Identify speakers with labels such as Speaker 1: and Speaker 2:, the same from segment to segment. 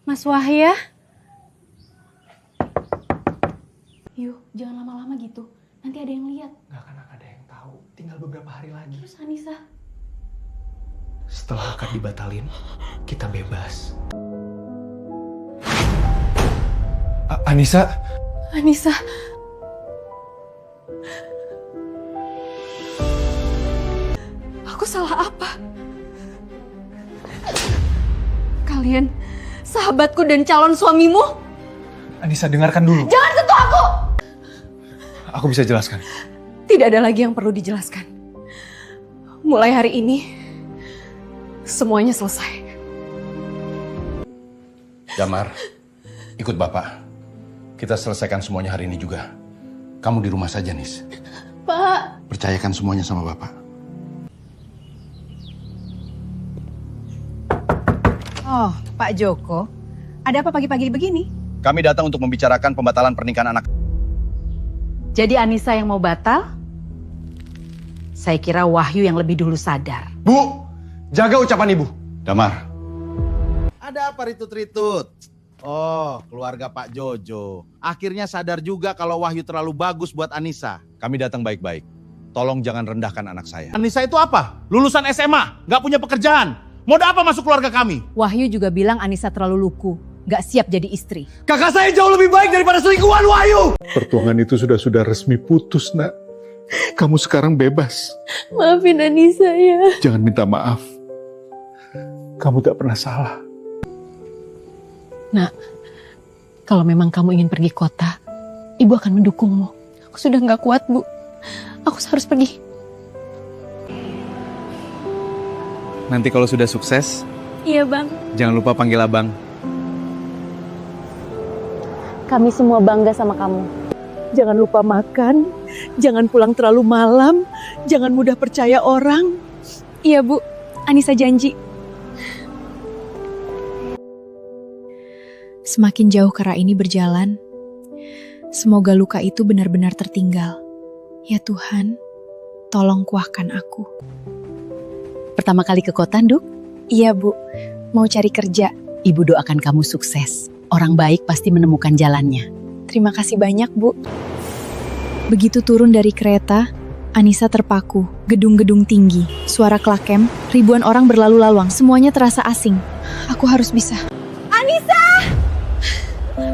Speaker 1: Mas Wahya. Yuk, jangan lama-lama gitu. Nanti ada yang lihat.
Speaker 2: Gak akan ada yang tahu. Tinggal beberapa hari lagi.
Speaker 1: Terus Anissa?
Speaker 2: Setelah akad dibatalin, kita bebas. Anissa.
Speaker 1: Anissa. Aku salah apa? Kalian sahabatku dan calon suamimu?
Speaker 2: Anissa, dengarkan dulu.
Speaker 1: Jangan sentuh aku!
Speaker 2: Aku bisa jelaskan.
Speaker 1: Tidak ada lagi yang perlu dijelaskan. Mulai hari ini, semuanya selesai.
Speaker 3: Damar, ikut Bapak. Kita selesaikan semuanya hari ini juga. Kamu di rumah saja, Nis.
Speaker 1: Pak.
Speaker 3: Percayakan semuanya sama Bapak.
Speaker 4: Oh, Pak Joko. Ada apa pagi-pagi begini?
Speaker 3: Kami datang untuk membicarakan pembatalan pernikahan anak.
Speaker 4: Jadi Anissa yang mau batal? Saya kira Wahyu yang lebih dulu sadar.
Speaker 3: Bu, jaga ucapan Ibu. Damar.
Speaker 5: Ada apa ritut-ritut? Oh, keluarga Pak Jojo. Akhirnya sadar juga kalau Wahyu terlalu bagus buat Anissa.
Speaker 3: Kami datang baik-baik. Tolong jangan rendahkan anak saya.
Speaker 5: Anissa itu apa? Lulusan SMA, gak punya pekerjaan. Modal apa masuk keluarga kami?
Speaker 4: Wahyu juga bilang Anissa terlalu luku, gak siap jadi istri.
Speaker 2: Kakak saya jauh lebih baik daripada selingkuhan Wahyu. Pertuangan itu sudah resmi putus, Nak. Kamu sekarang bebas.
Speaker 1: Maafin Anissa ya.
Speaker 2: Jangan minta maaf. Kamu tak pernah salah.
Speaker 4: Nak, kalau memang kamu ingin pergi kota, Ibu akan mendukungmu.
Speaker 1: Aku sudah gak kuat, Bu. Aku harus pergi.
Speaker 6: Nanti kalau sudah sukses,
Speaker 1: Iya, Bang.
Speaker 6: jangan lupa panggil abang.
Speaker 1: Kami semua bangga sama kamu.
Speaker 7: Jangan lupa makan, jangan pulang terlalu malam, jangan mudah percaya orang.
Speaker 1: Iya, Bu. Anissa janji.
Speaker 8: Semakin jauh kera ini berjalan, semoga luka itu benar-benar tertinggal. Ya Tuhan, tolong kuahkan aku.
Speaker 4: Pertama kali ke kota, Nduk?
Speaker 8: Iya Bu, mau cari kerja.
Speaker 4: Ibu doakan kamu sukses. Orang baik pasti menemukan jalannya.
Speaker 8: Terima kasih banyak Bu. Begitu turun dari kereta, Anissa terpaku. Gedung-gedung tinggi, suara klakem, ribuan orang berlalu lawang. Semuanya terasa asing. Aku harus bisa.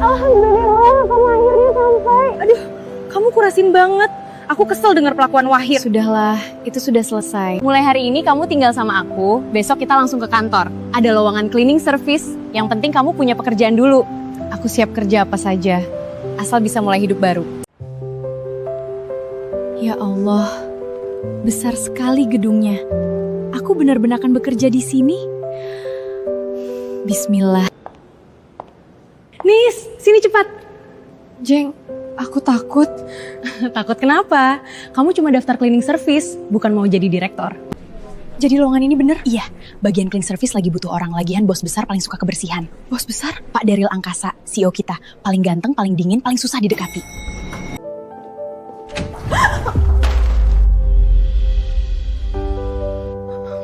Speaker 1: Alhamdulillah, kamu akhirnya sampai. Aduh, kamu kurasin banget. Aku kesel dengar pelakuan Wahid.
Speaker 8: Sudahlah, itu sudah selesai.
Speaker 1: Mulai hari ini kamu tinggal sama aku, besok kita langsung ke kantor. Ada lowongan cleaning service, yang penting kamu punya pekerjaan dulu.
Speaker 8: Aku siap kerja apa saja, asal bisa mulai hidup baru. Ya Allah, besar sekali gedungnya. Aku benar-benar akan bekerja di sini. Bismillah.
Speaker 1: Nis, sini cepat.
Speaker 8: Jeng, aku takut.
Speaker 1: Takut kenapa? Kamu cuma daftar cleaning service, bukan mau jadi direktur.
Speaker 8: Jadi lowongan ini bener?
Speaker 4: Iya, bagian cleaning service lagi butuh orang. Lagian bos besar paling suka kebersihan.
Speaker 8: Bos besar?
Speaker 4: Pak Daryl Angkasa, CEO kita. Paling ganteng, paling dingin, paling susah didekati.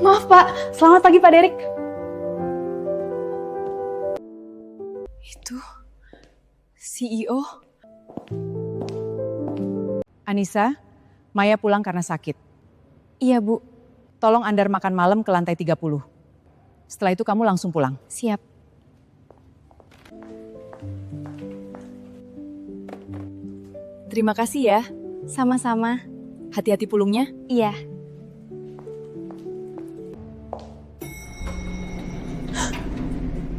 Speaker 1: Maaf Pak, selamat pagi Pak Derek.
Speaker 8: Itu CEO.
Speaker 4: Anissa, Maya pulang karena sakit.
Speaker 8: Iya Bu,
Speaker 4: Tolong Andar makan malam ke lantai 30. Setelah itu kamu langsung pulang.
Speaker 8: siap.
Speaker 4: Terima kasih ya.
Speaker 8: Sama-sama.
Speaker 4: Hati-hati pulungnya.
Speaker 8: Iya.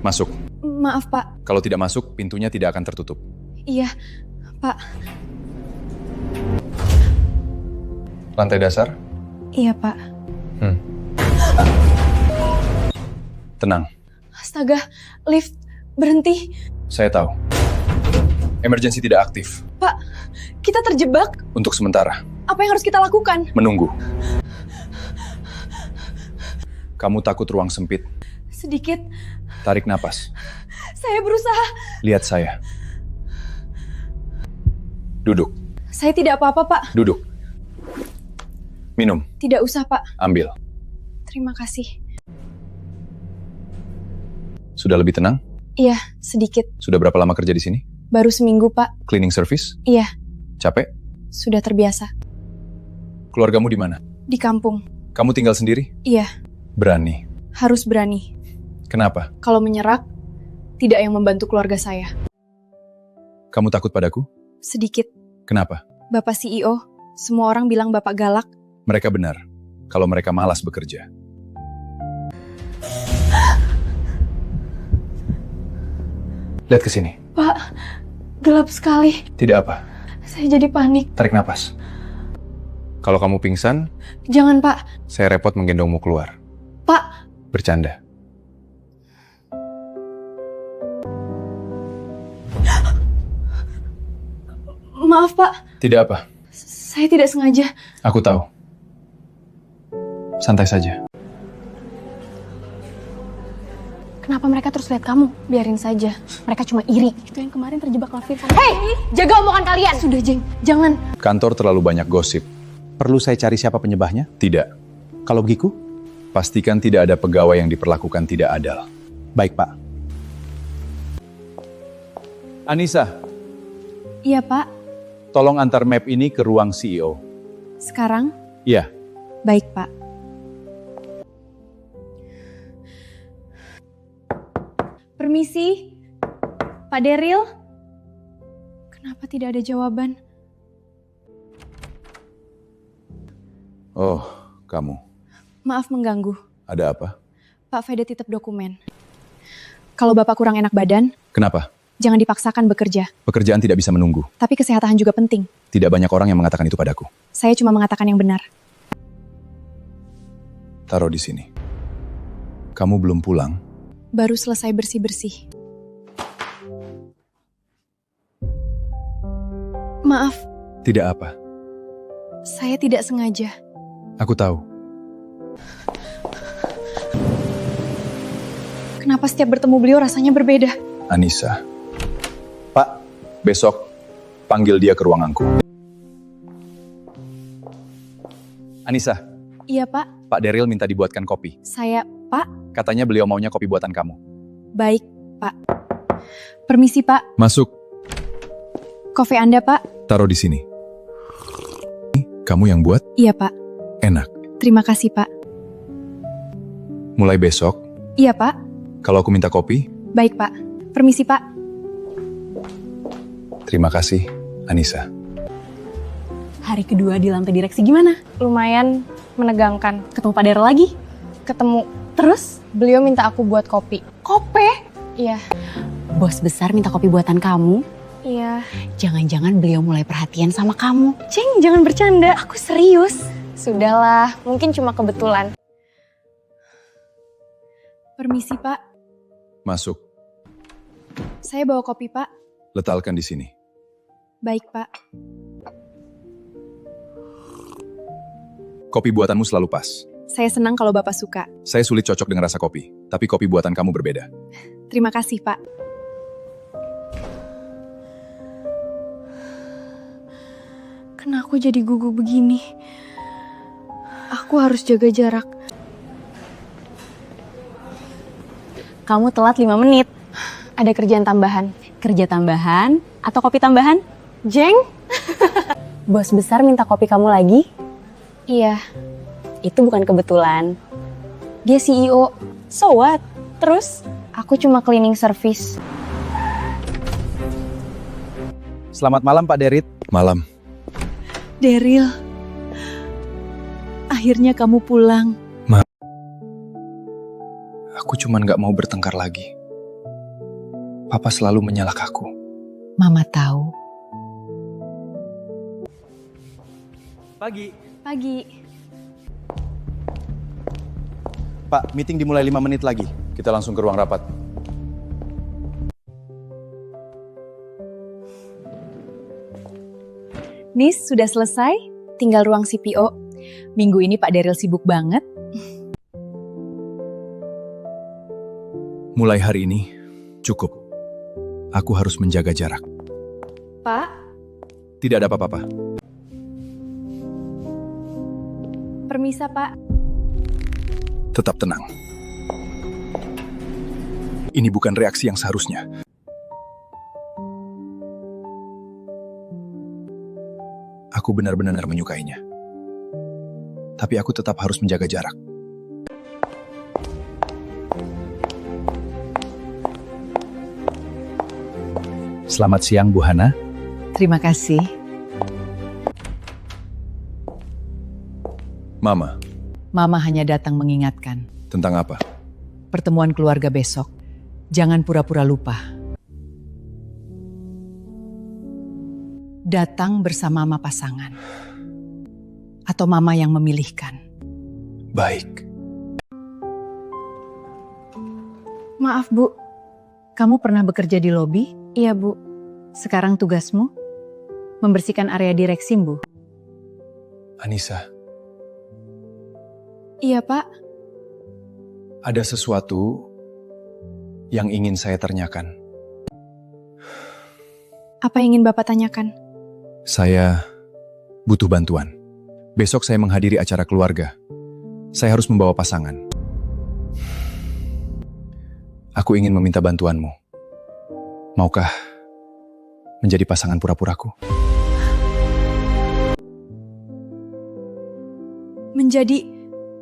Speaker 3: Masuk.
Speaker 8: Maaf Pak.
Speaker 3: Kalau tidak masuk, pintunya tidak akan tertutup.
Speaker 8: Iya, Pak.
Speaker 3: Lantai dasar?
Speaker 8: Iya Pak.
Speaker 3: Tenang.
Speaker 8: Astaga, lift berhenti.
Speaker 3: Saya tahu. Emergency tidak aktif.
Speaker 8: Pak, kita terjebak.
Speaker 3: Untuk sementara.
Speaker 8: Apa yang harus kita lakukan?
Speaker 3: Menunggu. Kamu takut ruang sempit.
Speaker 8: Sedikit.
Speaker 3: Tarik napas.
Speaker 8: Saya berusaha.
Speaker 3: Lihat saya. Duduk.
Speaker 8: Saya tidak apa-apa Pak.
Speaker 3: Duduk. Minum.
Speaker 8: Tidak usah Pak.
Speaker 3: Ambil.
Speaker 8: Terima kasih.
Speaker 3: Sudah lebih tenang?
Speaker 8: Iya, sedikit.
Speaker 6: Sudah berapa lama kerja di sini?
Speaker 8: Baru seminggu, Pak.
Speaker 6: Cleaning service?
Speaker 8: Iya,
Speaker 6: Capek?
Speaker 8: sudah terbiasa.
Speaker 6: Keluargamu di mana?
Speaker 8: Di kampung.
Speaker 6: Kamu tinggal sendiri?
Speaker 8: Iya,
Speaker 6: Berani.
Speaker 8: harus berani.
Speaker 6: Kenapa?
Speaker 8: Kalau menyerah, tidak yang membantu keluarga saya.
Speaker 6: Kamu takut padaku?
Speaker 8: Sedikit.
Speaker 6: Kenapa?
Speaker 8: Bapak CEO, semua orang bilang Bapak galak.
Speaker 6: Mereka benar. Kalau mereka malas bekerja. Lihat ke sini.
Speaker 1: Pak, gelap sekali.
Speaker 6: Tidak apa.
Speaker 1: Saya jadi panik.
Speaker 6: Tarik napas. Kalau kamu pingsan,
Speaker 1: Jangan, Pak.
Speaker 6: saya repot menggendongmu keluar.
Speaker 1: Pak,
Speaker 6: Bercanda.
Speaker 1: maaf, Pak.
Speaker 6: Tidak apa.
Speaker 1: Saya tidak sengaja.
Speaker 6: Aku tahu. Santai saja.
Speaker 1: Kenapa mereka terus lihat kamu? Biarin saja. Mereka cuma iri. Itu yang kemarin terjebak Lafir sama... Hei! Jaga omongan kalian! Sudah, Jeng. Jangan.
Speaker 6: Kantor terlalu banyak gosip.
Speaker 3: Perlu saya cari siapa penyebabnya?
Speaker 6: Tidak.
Speaker 3: Kalau begitu,
Speaker 6: Pastikan tidak ada pegawai yang diperlakukan tidak adil.
Speaker 3: baik Pak.
Speaker 6: Anissa,
Speaker 8: Iya, Pak.
Speaker 6: tolong antar map ini ke ruang CEO.
Speaker 8: Sekarang?
Speaker 6: Iya.
Speaker 8: Baik, Pak. Permisi, Pak Daryl. Kenapa tidak ada jawaban?
Speaker 6: Oh, kamu.
Speaker 8: Maaf mengganggu.
Speaker 6: Ada apa?
Speaker 8: Pak Fede titip dokumen. Kalau Bapak kurang enak badan,
Speaker 6: Kenapa?
Speaker 8: jangan dipaksakan bekerja.
Speaker 6: Pekerjaan tidak bisa menunggu.
Speaker 8: Tapi kesehatan juga penting.
Speaker 6: Tidak banyak orang yang mengatakan itu padaku.
Speaker 8: Saya cuma mengatakan yang benar.
Speaker 6: Taruh di sini. Kamu belum pulang?
Speaker 8: Baru selesai bersih-bersih. Maaf,
Speaker 6: Tidak apa.
Speaker 8: saya tidak sengaja.
Speaker 6: Aku tahu.
Speaker 8: Kenapa setiap bertemu beliau rasanya berbeda?
Speaker 6: Anissa. Pak, besok panggil dia ke ruanganku. Anissa,
Speaker 8: Iya, Pak.
Speaker 6: Pak Daryl minta dibuatkan kopi.
Speaker 8: Saya, Pak.
Speaker 6: Katanya beliau maunya kopi buatan kamu.
Speaker 8: Baik, Pak. Permisi, Pak.
Speaker 6: Masuk,
Speaker 8: Kopi Anda, Pak.
Speaker 6: taruh di sini. Kamu yang buat?
Speaker 8: Iya, Pak.
Speaker 6: Enak.
Speaker 8: Terima kasih, Pak.
Speaker 6: Mulai besok,
Speaker 8: Iya, Pak.
Speaker 6: kalau aku minta kopi,
Speaker 8: Baik, Pak. Permisi, Pak.
Speaker 6: terima kasih, Anissa.
Speaker 1: Hari kedua di lantai direksi gimana?
Speaker 9: Lumayan menegangkan.
Speaker 1: Ketemu Pak Daryl lagi?
Speaker 9: Ketemu,
Speaker 1: Terus?
Speaker 9: beliau minta aku buat kopi.
Speaker 1: Kope?
Speaker 9: Iya,
Speaker 4: Bos besar minta kopi buatan kamu.
Speaker 9: iya.
Speaker 4: Jangan-jangan beliau mulai perhatian sama kamu.
Speaker 1: Ceng, jangan bercanda. Aku serius.
Speaker 9: Sudahlah, mungkin cuma kebetulan.
Speaker 8: Permisi, Pak.
Speaker 6: Masuk,
Speaker 8: Saya bawa kopi, Pak.
Speaker 6: letakkan di sini.
Speaker 8: Baik, Pak.
Speaker 6: Kopi buatanmu selalu pas.
Speaker 8: Saya senang kalau Bapak suka.
Speaker 6: Saya sulit cocok dengan rasa kopi, tapi kopi buatan kamu berbeda.
Speaker 8: Terima kasih, Pak.
Speaker 1: Kenapa aku jadi gugup begini? Aku harus jaga jarak.
Speaker 9: Kamu telat 5 menit. Ada kerjaan tambahan.
Speaker 4: Kerja tambahan atau kopi tambahan?
Speaker 9: Jeng? Bos besar minta kopi kamu lagi? Iya. Itu bukan kebetulan. Dia CEO. So what? Terus? Aku cuma cleaning service.
Speaker 3: Selamat malam Pak Derit.
Speaker 6: Malam,
Speaker 7: Daryl, akhirnya kamu pulang.
Speaker 6: aku cuman gak mau bertengkar lagi. Papa selalu menyalahkan aku.
Speaker 4: Mama tahu.
Speaker 3: Pagi.
Speaker 8: Pagi.
Speaker 3: Pak, meeting dimulai 5 menit lagi.
Speaker 6: Kita langsung ke ruang rapat.
Speaker 8: Nis, sudah selesai? Tinggal ruang CPO. Minggu ini Pak Daryl sibuk banget.
Speaker 6: Mulai hari ini, cukup. Aku harus menjaga jarak.
Speaker 8: Pak,
Speaker 6: Tidak ada apa-apa.
Speaker 8: permisa, Pak.
Speaker 6: Tetap tenang. Ini bukan reaksi yang seharusnya. Aku benar-benar menyukainya. Tapi aku tetap harus menjaga jarak.
Speaker 3: Selamat siang, Bu Hana.
Speaker 4: Terima kasih.
Speaker 6: Mama,
Speaker 4: Mama hanya datang mengingatkan.
Speaker 6: tentang apa?
Speaker 4: Pertemuan keluarga besok. Jangan pura-pura lupa. Datang bersama mama pasangan. Atau mama yang memilihkan.
Speaker 6: Baik.
Speaker 4: Maaf, Bu. Kamu pernah bekerja di lobi?
Speaker 1: Iya, Bu.
Speaker 4: Sekarang tugasmu membersihkan area direksi, Bu.
Speaker 6: Anissa,
Speaker 1: Iya, Pak.
Speaker 6: ada sesuatu yang ingin saya tanyakan.
Speaker 1: Apa yang ingin Bapak tanyakan?
Speaker 6: Saya butuh bantuan. Besok saya menghadiri acara keluarga. Saya harus membawa pasangan. Aku ingin meminta bantuanmu. Maukah menjadi pasangan pura-puraku?
Speaker 1: Menjadi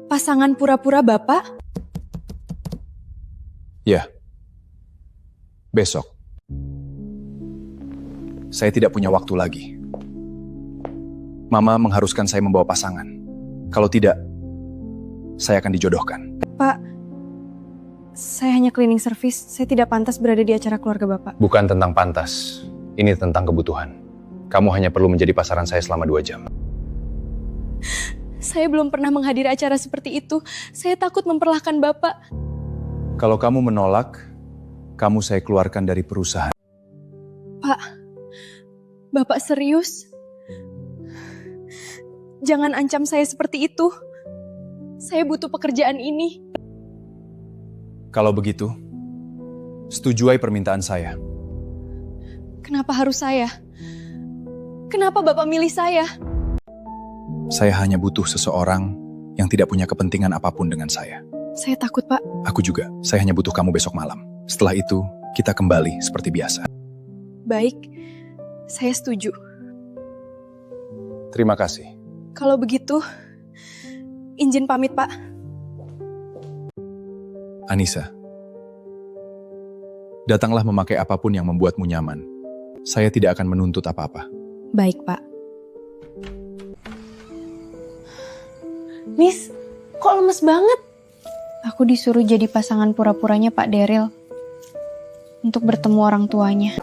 Speaker 1: pasangan pura-pura Bapak?
Speaker 6: Ya. Besok. Saya tidak punya waktu lagi. Mama mengharuskan saya membawa pasangan. Kalau tidak, saya akan dijodohkan.
Speaker 1: Pak, saya hanya cleaning service. Saya tidak pantas berada di acara keluarga Bapak.
Speaker 6: Bukan tentang pantas. Ini tentang kebutuhan. Kamu hanya perlu menjadi pasaran saya selama 2 jam.
Speaker 1: Saya belum pernah menghadiri acara seperti itu. Saya takut memperlakukan Bapak.
Speaker 6: Kalau kamu menolak, kamu saya keluarkan dari perusahaan.
Speaker 1: Pak, Bapak serius? Jangan ancam saya seperti itu. Saya butuh pekerjaan ini.
Speaker 6: Kalau begitu, setujui permintaan saya.
Speaker 1: Kenapa harus saya? Kenapa Bapak milih saya?
Speaker 6: Saya hanya butuh seseorang yang tidak punya kepentingan apapun dengan saya.
Speaker 1: Saya takut, Pak.
Speaker 6: Aku juga. Saya hanya butuh kamu besok malam. Setelah itu, kita kembali seperti biasa.
Speaker 1: Baik, saya setuju.
Speaker 6: Terima kasih.
Speaker 1: Kalau begitu, izin pamit, Pak.
Speaker 6: Anissa, datanglah memakai apapun yang membuatmu nyaman. Saya tidak akan menuntut apa-apa.
Speaker 1: Baik, Pak. Miss, kok lemes banget? Aku disuruh jadi pasangan pura-puranya Pak Daryl untuk bertemu orang tuanya.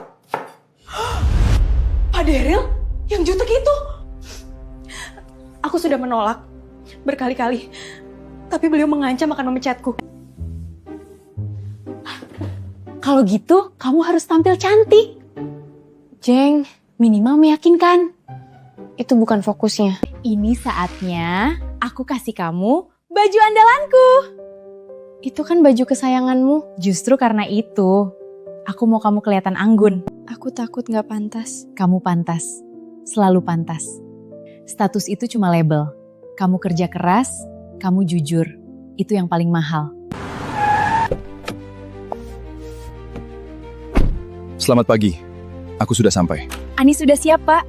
Speaker 1: Pak Daryl? Yang jutek itu? Aku sudah menolak berkali-kali, tapi beliau mengancam akan memecatku. Kalau gitu, kamu harus tampil cantik. Jeng, minimal meyakinkan. Itu bukan fokusnya. Ini saatnya aku kasih kamu baju andalanku. Itu kan baju kesayanganmu. Justru karena itu, aku mau kamu kelihatan anggun. Aku takut gak pantas. Kamu pantas. Selalu pantas. Status itu cuma label. Kamu kerja keras, kamu jujur. Itu yang paling mahal.
Speaker 6: Selamat pagi. Aku sudah sampai.
Speaker 1: Ani sudah siap, Pak.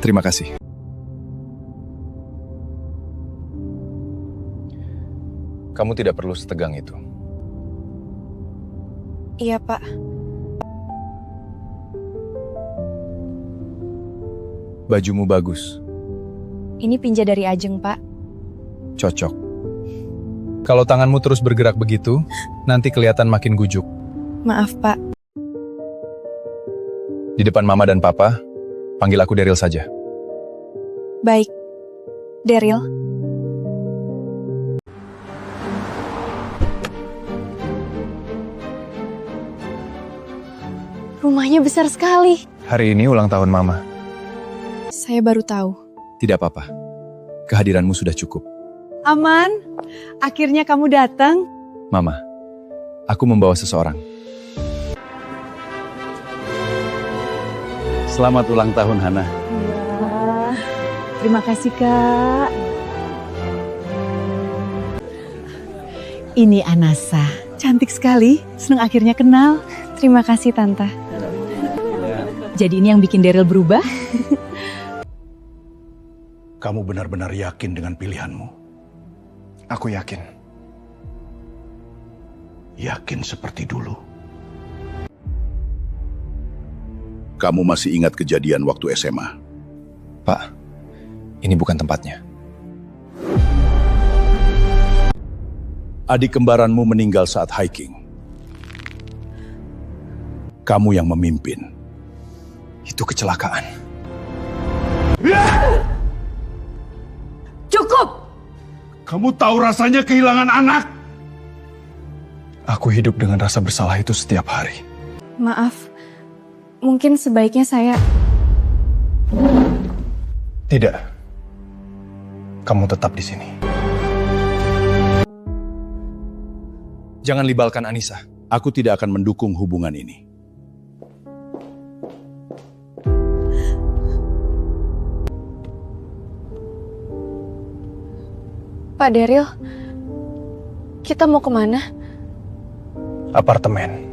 Speaker 6: Terima kasih. Kamu tidak perlu setegang itu.
Speaker 1: Iya, Pak.
Speaker 6: Bajumu bagus.
Speaker 1: Ini pinja dari Ajeng, Pak.
Speaker 6: Cocok. Kalau tanganmu terus bergerak begitu, nanti kelihatan makin gujuk.
Speaker 1: Maaf, Pak.
Speaker 6: Di depan Mama dan Papa, panggil aku Daryl saja.
Speaker 1: Baik. Daryl. Rumahnya besar sekali.
Speaker 6: Hari ini ulang tahun Mama.
Speaker 1: Saya baru tahu.
Speaker 6: Tidak apa-apa. Kehadiranmu sudah cukup.
Speaker 4: Aman, akhirnya kamu datang.
Speaker 6: Mama, aku membawa seseorang.
Speaker 3: Selamat ulang tahun, Hana.
Speaker 4: Terima kasih, Kak. Ini Anassa.
Speaker 7: Cantik sekali, senang akhirnya kenal.
Speaker 8: Terima kasih, Tante.
Speaker 4: Jadi ini yang bikin Daryl berubah?
Speaker 3: Kamu benar-benar yakin dengan pilihanmu?
Speaker 6: Aku yakin.
Speaker 3: Yakin seperti dulu?
Speaker 10: Kamu masih ingat kejadian waktu SMA?
Speaker 6: Pak, ini bukan tempatnya.
Speaker 10: Adik kembaranmu meninggal saat hiking. Kamu yang memimpin.
Speaker 6: Itu kecelakaan.
Speaker 4: Cukup!
Speaker 2: Kamu tahu rasanya kehilangan anak?
Speaker 6: Aku hidup dengan rasa bersalah itu setiap hari.
Speaker 8: Maaf, mungkin sebaiknya saya...
Speaker 6: Tidak. Kamu tetap di sini. Jangan libalkan Anissa.
Speaker 10: Aku tidak akan mendukung hubungan ini.
Speaker 8: Pak Daryl, kita mau kemana?
Speaker 6: Apartemen.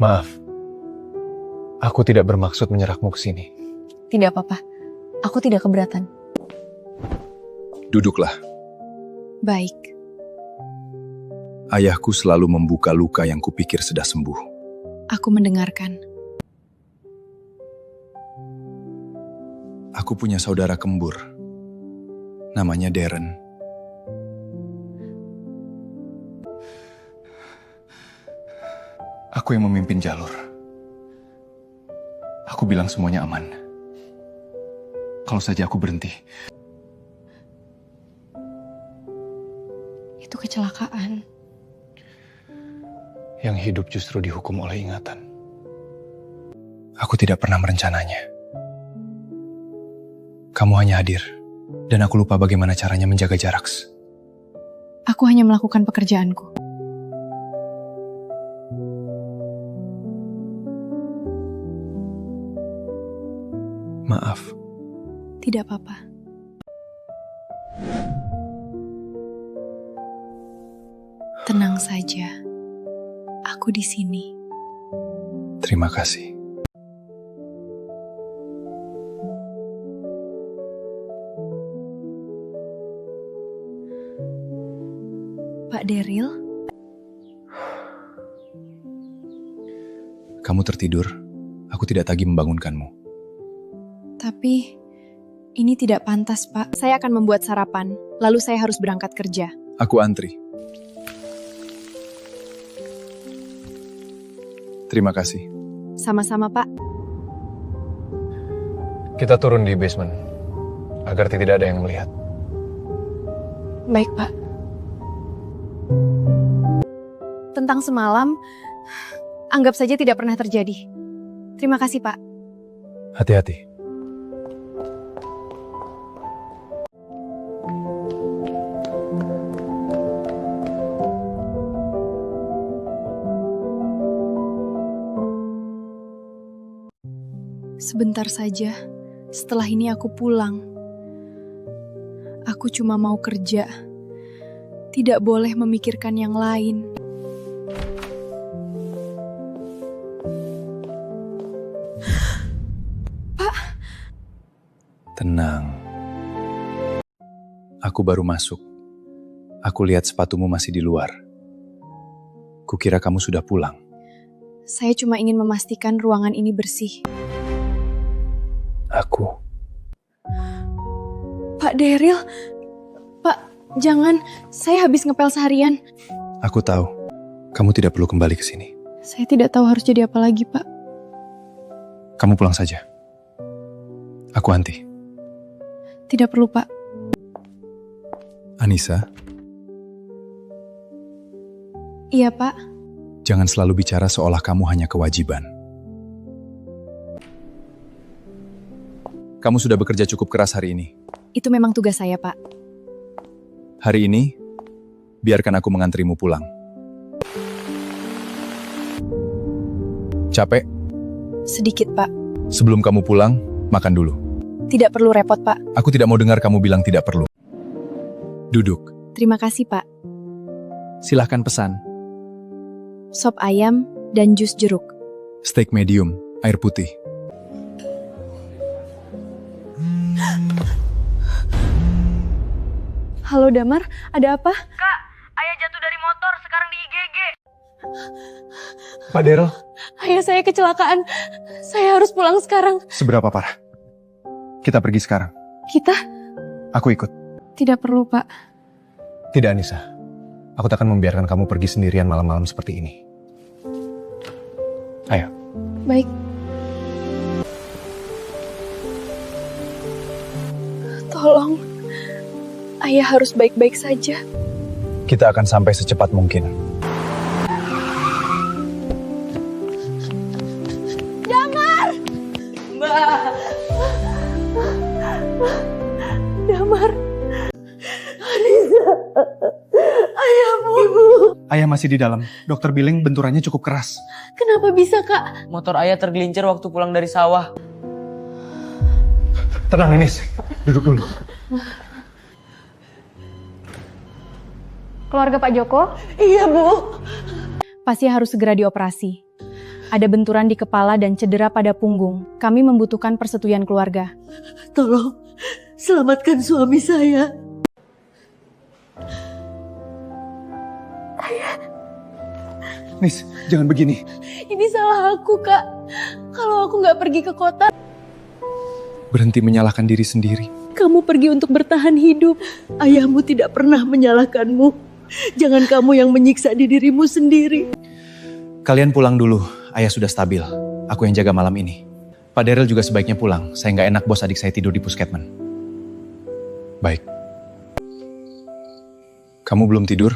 Speaker 6: Maaf. Aku tidak bermaksud menyerahmu ke sini.
Speaker 8: Tidak apa-apa, aku tidak keberatan.
Speaker 10: Duduklah.
Speaker 8: Baik.
Speaker 10: Ayahku selalu membuka luka yang kupikir sudah sembuh.
Speaker 8: Aku mendengarkan.
Speaker 6: Aku punya saudara kembur. Namanya Darren. Aku yang memimpin jalur. Aku bilang semuanya aman. Kalau saja aku berhenti.
Speaker 8: Itu kecelakaan.
Speaker 6: Yang hidup justru dihukum oleh ingatan. Aku tidak pernah merencananya. Kamu hanya hadir, dan aku lupa bagaimana caranya menjaga jarak.
Speaker 8: Aku hanya melakukan pekerjaanku.
Speaker 6: Maaf.
Speaker 8: Tidak apa-apa. Tenang saja. Aku di sini.
Speaker 6: Terima kasih.
Speaker 8: Pak Daryl?
Speaker 6: Kamu tertidur. Aku tidak tagih membangunkanmu.
Speaker 8: Tapi ini tidak pantas, Pak. Saya akan membuat sarapan, lalu saya harus berangkat kerja.
Speaker 6: Aku antri. Terima kasih.
Speaker 8: Sama-sama, Pak.
Speaker 6: Kita turun di basement, agar tidak ada yang melihat.
Speaker 8: Baik, Pak. Tentang semalam, anggap saja tidak pernah terjadi. Terima kasih, Pak.
Speaker 6: Hati-hati.
Speaker 8: Sebentar saja, setelah ini aku pulang. Aku cuma mau kerja. Tidak boleh memikirkan yang lain. Pak.
Speaker 6: Tenang. Aku baru masuk. Aku lihat sepatumu masih di luar. Kukira kamu sudah pulang.
Speaker 8: Saya cuma ingin memastikan ruangan ini bersih.
Speaker 6: Aku.
Speaker 8: Pak Daryl, Pak, jangan. Saya habis ngepel seharian.
Speaker 6: Aku tahu. Kamu tidak perlu kembali ke sini.
Speaker 8: Saya tidak tahu harus jadi apa lagi, Pak.
Speaker 6: Kamu pulang saja. Aku Hanti.
Speaker 8: Tidak perlu, Pak.
Speaker 6: Anissa,
Speaker 8: Iya, Pak.
Speaker 6: jangan selalu bicara seolah kamu hanya kewajiban. Kamu sudah bekerja cukup keras hari ini.
Speaker 8: Itu memang tugas saya, Pak.
Speaker 6: Hari ini, biarkan aku mengantrimu pulang. Capek?
Speaker 8: Sedikit, Pak.
Speaker 6: Sebelum kamu pulang, makan dulu.
Speaker 8: Tidak perlu repot, Pak.
Speaker 6: Aku tidak mau dengar kamu bilang tidak perlu. Duduk.
Speaker 8: Terima kasih, Pak.
Speaker 6: Silahkan pesan.
Speaker 8: Sop ayam dan jus jeruk.
Speaker 6: Steak medium, air putih.
Speaker 8: Halo Damar, ada apa?
Speaker 4: Kak, ayah jatuh dari motor, sekarang di IGD.
Speaker 6: Pak Daryl,
Speaker 8: Ayah saya kecelakaan. Saya harus pulang sekarang.
Speaker 6: seberapa parah? Kita pergi sekarang.
Speaker 8: Kita?
Speaker 6: Aku ikut.
Speaker 8: Tidak perlu, Pak.
Speaker 6: Tidak, Anissa. Aku tak akan membiarkan kamu pergi sendirian malam-malam seperti ini. Ayo.
Speaker 8: Baik. Tolong. Ayah harus baik-baik saja.
Speaker 6: Kita akan sampai secepat mungkin.
Speaker 8: Damar. Anissa. Ayahmu. Ibu.
Speaker 6: Ayah masih di dalam. Dokter bilang benturannya cukup keras.
Speaker 8: Kenapa bisa, Kak?
Speaker 11: Motor ayah tergelincir waktu pulang dari sawah.
Speaker 6: Tenang, Anis. Duduk dulu.
Speaker 8: Keluarga Pak Joko?
Speaker 7: Iya, Bu.
Speaker 8: Pasien harus segera dioperasi. Ada benturan di kepala dan cedera pada punggung. Kami membutuhkan persetujuan keluarga.
Speaker 7: Tolong selamatkan suami saya.
Speaker 6: Nis, jangan begini.
Speaker 8: Ini salah aku, Kak. Kalau aku nggak pergi ke kota,
Speaker 6: Berhenti menyalahkan diri sendiri.
Speaker 7: Kamu pergi untuk bertahan hidup. Ayahmu tidak pernah menyalahkanmu. Jangan kamu yang menyiksa di dirimu sendiri.
Speaker 6: Kalian pulang dulu. Ayah sudah stabil. Aku yang jaga malam ini. Pak Daryl juga sebaiknya pulang. Saya nggak enak bos adik saya tidur di puskesman. Baik. Kamu belum tidur?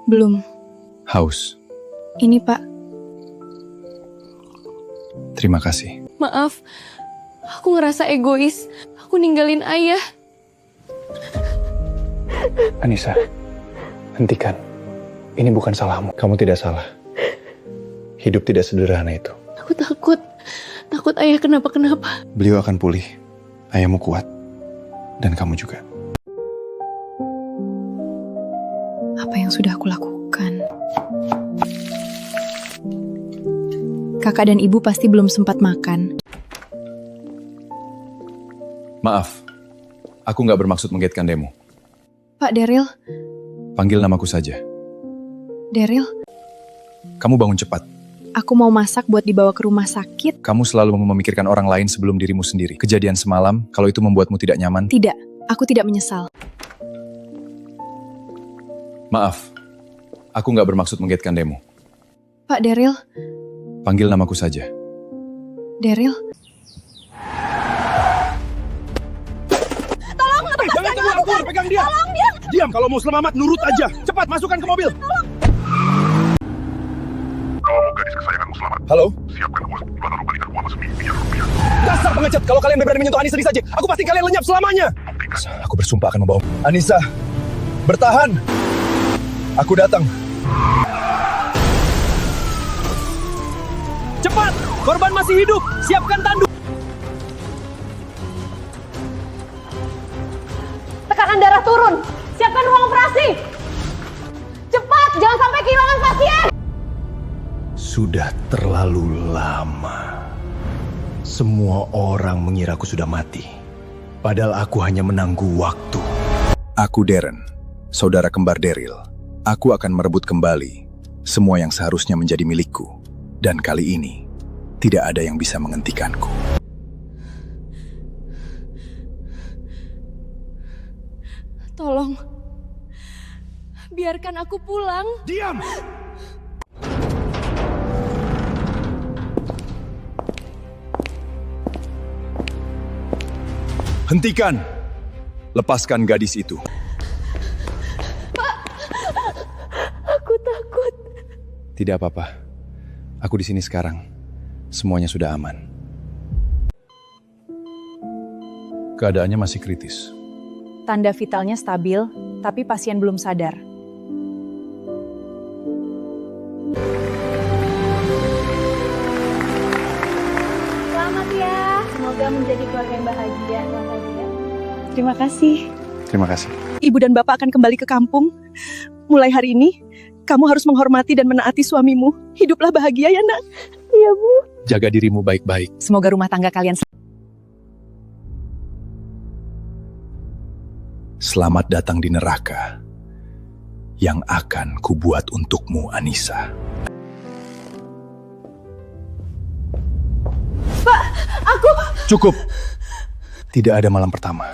Speaker 8: belum.
Speaker 6: Haus.
Speaker 8: Ini, Pak.
Speaker 6: Terima kasih.
Speaker 8: Maaf, aku ngerasa egois. Aku ninggalin ayah.
Speaker 6: Anissa, hentikan. Ini bukan salahmu. Kamu tidak salah. Hidup tidak sederhana itu.
Speaker 8: Aku takut. Takut ayah kenapa-kenapa.
Speaker 6: Beliau akan pulih. Ayahmu kuat. Dan kamu juga.
Speaker 8: Apa yang sudah aku lakukan? Kakak dan ibu pasti belum sempat makan.
Speaker 6: Maaf. Aku nggak bermaksud menggetkan demo.
Speaker 8: Pak Daryl,
Speaker 6: Panggil namaku saja.
Speaker 8: Daryl,
Speaker 6: Kamu bangun cepat.
Speaker 8: aku mau masak buat dibawa ke rumah sakit.
Speaker 6: Kamu selalu memikirkan orang lain sebelum dirimu sendiri. Kejadian semalam, kalau itu membuatmu tidak nyaman.
Speaker 8: Tidak, aku tidak menyesal.
Speaker 6: Maaf. Aku nggak bermaksud menggetkan demo.
Speaker 8: Pak Daryl,
Speaker 6: Panggil namaku saja.
Speaker 8: Daryl.
Speaker 5: Jangan kabur, pegang dia. Tolong dia. Diam, kalau mau selamat nurut aja. Cepat masukkan ke mobil.
Speaker 10: Kalau mau gadis kesayanganmu selamat,
Speaker 6: Halo?
Speaker 10: siapkan uang imbalan balikan uang semiliar rupiah.
Speaker 6: Dasar pengecut, kalau kalian berani menyentuh Anissa saja, aku pasti kalian lenyap selamanya. Aku bersumpah akan membawa. Anissa, bertahan. Aku datang.
Speaker 11: Cepat! Korban masih hidup! Siapkan tanduk!
Speaker 1: Tekanan darah turun. Siapkan ruang operasi. Cepat, jangan sampai kehilangan pasien.
Speaker 3: Sudah terlalu lama. Semua orang mengira aku sudah mati. Padahal aku hanya menangguh waktu.
Speaker 6: Aku Darren, saudara kembar Daryl. Aku akan merebut kembali semua yang seharusnya menjadi milikku. Dan kali ini, tidak ada yang bisa menghentikanku.
Speaker 8: Tolong, biarkan aku pulang.
Speaker 5: Diam.
Speaker 6: Hentikan! Lepaskan gadis itu.
Speaker 8: Aku takut.
Speaker 6: Tidak apa-apa. Aku di sini sekarang. Semuanya sudah aman. Keadaannya masih kritis.
Speaker 4: Tanda vitalnya stabil, tapi pasien belum sadar.
Speaker 9: Selamat ya, semoga menjadi keluarga yang bahagia. Selamat ya.
Speaker 8: Terima kasih.
Speaker 6: Terima kasih.
Speaker 7: Ibu dan bapak akan kembali ke kampung. Mulai hari ini, kamu harus menghormati dan menaati suamimu. Hiduplah bahagia ya, nak. Iya, Bu.
Speaker 6: Jaga dirimu baik-baik.
Speaker 4: Semoga rumah tangga kalian
Speaker 6: Selamat datang di neraka yang akan kubuat untukmu, Anissa.
Speaker 7: Pak, aku...
Speaker 6: Cukup. Tidak ada malam pertama.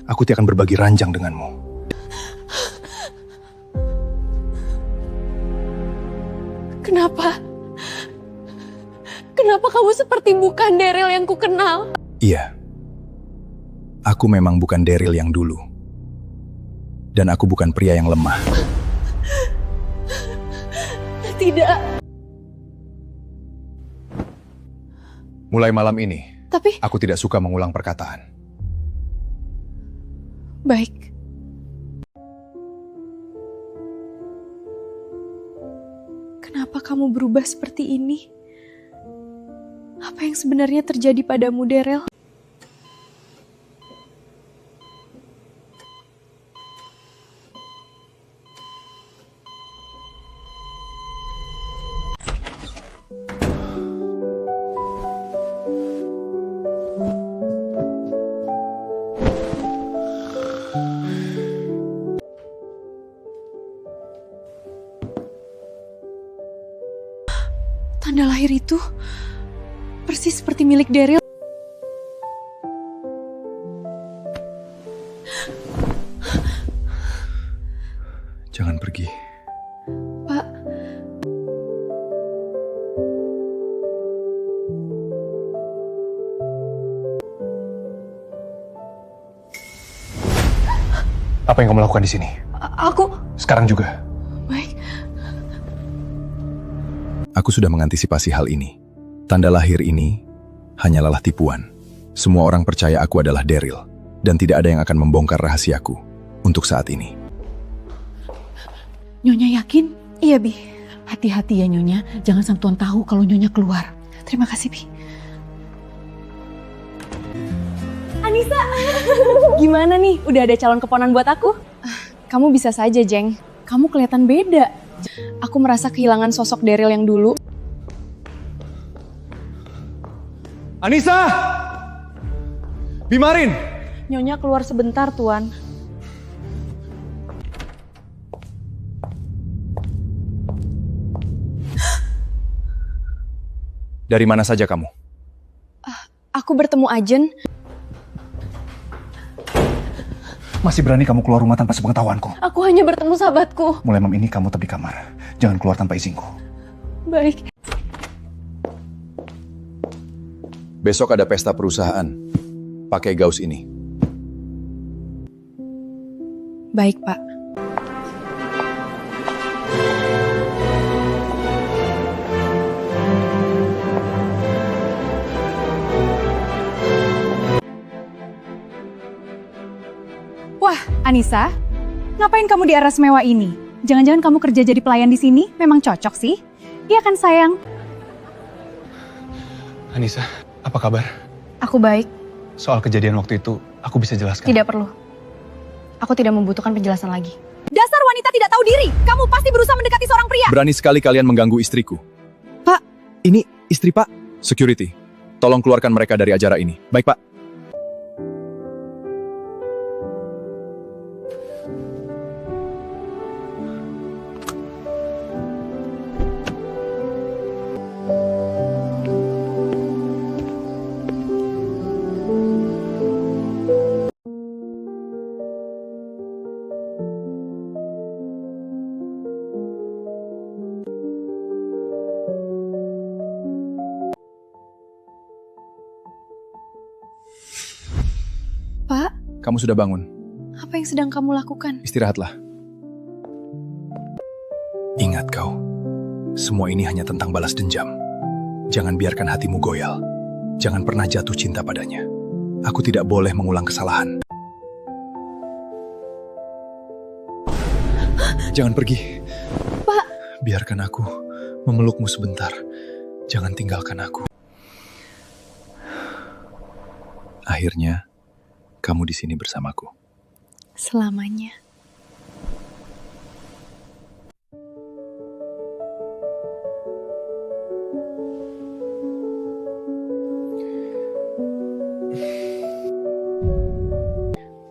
Speaker 6: Aku tidak akan berbagi ranjang denganmu.
Speaker 1: Kenapa? Kenapa kamu seperti bukan Daryl yang ku kenal?
Speaker 6: Iya. Aku memang bukan Daryl yang dulu. Dan aku bukan pria yang lemah.
Speaker 1: Tidak.
Speaker 6: Mulai malam ini,
Speaker 1: Tapi...
Speaker 6: aku tidak suka mengulang perkataan.
Speaker 8: Baik. Kenapa kamu berubah seperti ini? Apa yang sebenarnya terjadi padamu, Daryl? Tanda lahir itu persis seperti milik Daryl.
Speaker 6: Jangan pergi.
Speaker 8: Pak.
Speaker 6: Apa yang kamu lakukan di sini?
Speaker 8: Aku...
Speaker 6: Sekarang juga.
Speaker 8: Baik.
Speaker 6: Aku sudah mengantisipasi hal ini. Tanda lahir ini hanyalah tipuan. Semua orang percaya aku adalah Daryl, dan tidak ada yang akan membongkar rahasiaku untuk saat ini.
Speaker 4: Nyonya yakin?
Speaker 8: Iya, Bi.
Speaker 4: Hati-hati ya Nyonya, jangan sampai Tuan tahu kalau Nyonya keluar.
Speaker 8: Terima kasih, Bi.
Speaker 1: Anissa, gimana nih? Udah ada calon keponan buat aku?
Speaker 8: Kamu bisa saja, Jeng. Kamu kelihatan beda. Aku merasa kehilangan sosok Daryl yang dulu.
Speaker 11: Anissa! Bimarin!
Speaker 8: Nyonya keluar sebentar, Tuan.
Speaker 6: Dari mana saja kamu?
Speaker 8: Aku bertemu Ajen.
Speaker 6: Masih berani kamu keluar rumah tanpa sepengetahuanku?
Speaker 1: Aku hanya bertemu sahabatku.
Speaker 6: Mulai malam ini kamu tetap di kamar. Jangan keluar tanpa izinku.
Speaker 8: Baik.
Speaker 6: Besok ada pesta perusahaan. Pakai gaus ini.
Speaker 8: Baik, Pak.
Speaker 4: Wah, Anissa, ngapain kamu di aras mewah ini? Jangan-jangan kamu kerja jadi pelayan di sini? Memang cocok sih. Iya kan, sayang?
Speaker 12: Anissa, apa kabar?
Speaker 8: Aku baik.
Speaker 12: Soal kejadian waktu itu, aku bisa jelaskan.
Speaker 8: Tidak perlu. Aku tidak membutuhkan penjelasan lagi.
Speaker 4: Dasar wanita tidak tahu diri. Kamu pasti berusaha mendekati seorang pria.
Speaker 6: Berani sekali kalian mengganggu istriku.
Speaker 8: Pak.
Speaker 6: Ini istri Pak. Security. Tolong keluarkan mereka dari acara ini. Baik, Pak.
Speaker 8: Pak,
Speaker 6: Kamu sudah bangun.
Speaker 8: apa yang sedang kamu lakukan?
Speaker 6: Istirahatlah. Ingat kau, semua ini hanya tentang balas dendam. Jangan biarkan hatimu goyal. Jangan pernah jatuh cinta padanya. Aku tidak boleh mengulang kesalahan. Jangan pergi.
Speaker 8: Pak.
Speaker 6: Biarkan aku memelukmu sebentar. Jangan tinggalkan aku. Akhirnya, kamu di sini bersamaku.
Speaker 8: selamanya.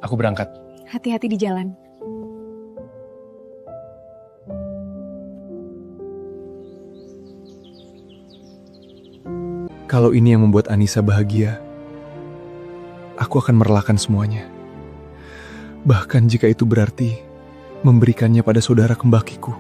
Speaker 12: Aku berangkat.
Speaker 8: Hati-hati di jalan.
Speaker 12: Kalau ini yang membuat Anissa bahagia, aku akan merelakan semuanya. Bahkan jika itu berarti memberikannya pada saudara kembakiku.